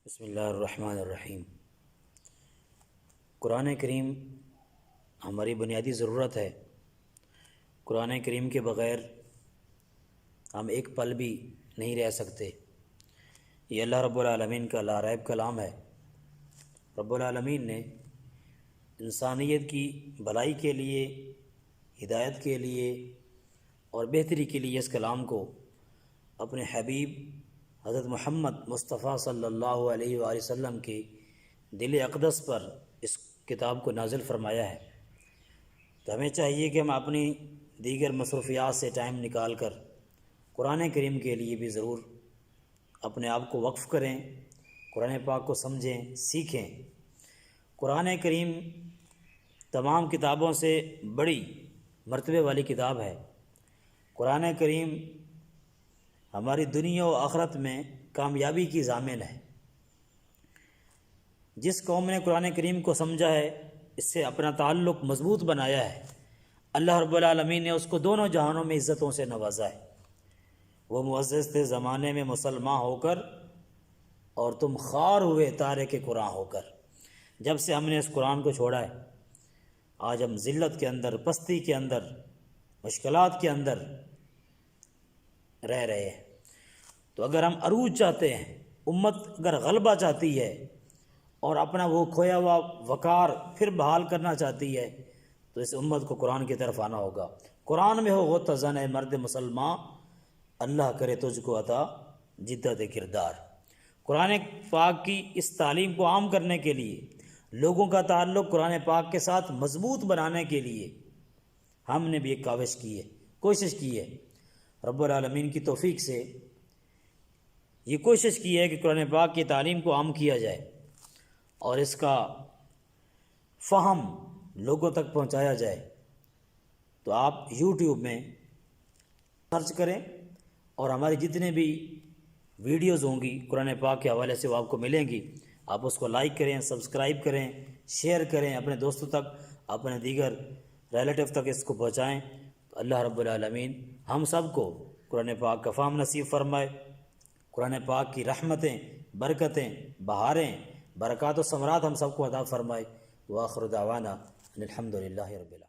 بسم اللہ الرحمن الرحیم۔ قرآن کریم ہماری بنیادی ضرورت ہے۔ قرآن کریم کے بغیر ہم ایک پل بھی نہیں رہ سکتے۔ یہ اللہ رب العالمین کا لا ریب کلام ہے۔ رب العالمین نے انسانیت کی بھلائی کے لیے، ہدایت کے لیے اور بہتری کے لیے اس کلام کو اپنے حبیب حضرت محمد مصطفیٰ صلی اللہ علیہ وآلہ وسلم کے دل اقدس پر اس کتاب کو نازل فرمایا ہے۔ تو ہمیں چاہیے کہ ہم اپنی دیگر مصروفیات سے ٹائم نکال کر قرآن کریم کے لیے بھی ضرور اپنے آپ کو وقف کریں، قرآن پاک کو سمجھیں، سیکھیں۔ قرآن کریم تمام کتابوں سے بڑی مرتبے والی کتاب ہے۔ قرآن کریم ہماری دنیا و آخرت میں کامیابی کی ضامن ہے۔ جس قوم نے قرآن کریم کو سمجھا ہے، اس سے اپنا تعلق مضبوط بنایا ہے، اللہ رب العالمین نے اس کو دونوں جہانوں میں عزتوں سے نوازا ہے۔ وہ معزز تھے زمانے میں مسلمان ہو کر، اور تم خوار ہوئے تارک قرآن ہو کر۔ جب سے ہم نے اس قرآن کو چھوڑا ہے، آج ہم ذلت کے اندر، پستی کے اندر، مشکلات کے اندر رہ رہے ہیں۔ تو اگر ہم عروج چاہتے ہیں، امت اگر غلبہ چاہتی ہے اور اپنا وہ کھویا ہوا وقار پھر بحال کرنا چاہتی ہے، تو اس امت کو قرآن کی طرف آنا ہوگا۔ قرآن میں ہو غوطہ زن مرد مسلمان، اللہ کرے تجھ کو عطا جدت کردار۔ قرآن پاک کی اس تعلیم کو عام کرنے کے لیے، لوگوں کا تعلق قرآن پاک کے ساتھ مضبوط بنانے کے لیے ہم نے بھی ایک کاوش کی ہے، کوشش کی ہے۔ رب العالمین کی توفیق سے یہ کوشش کی ہے کہ قرآن پاک کی تعلیم کو عام کیا جائے اور اس کا فہم لوگوں تک پہنچایا جائے۔ تو آپ یوٹیوب میں سرچ کریں اور ہماری جتنے بھی ویڈیوز ہوں گی قرآن پاک کے حوالے سے وہ آپ کو ملیں گی۔ آپ اس کو لائک کریں، سبسکرائب کریں، شیئر کریں، اپنے دوستوں تک، اپنے دیگر ریلیٹیو تک اس کو پہنچائیں۔ تو اللہ رب العالمین ہم سب کو قرآن پاک کا فہم نصیب فرمائے، قرآن پاک کی رحمتیں، برکتیں، بہاریں، برکات و ثمرات ہم سب کو عطا فرمائے۔ وآخر دعوانا ان الحمد للہ رب العالمین۔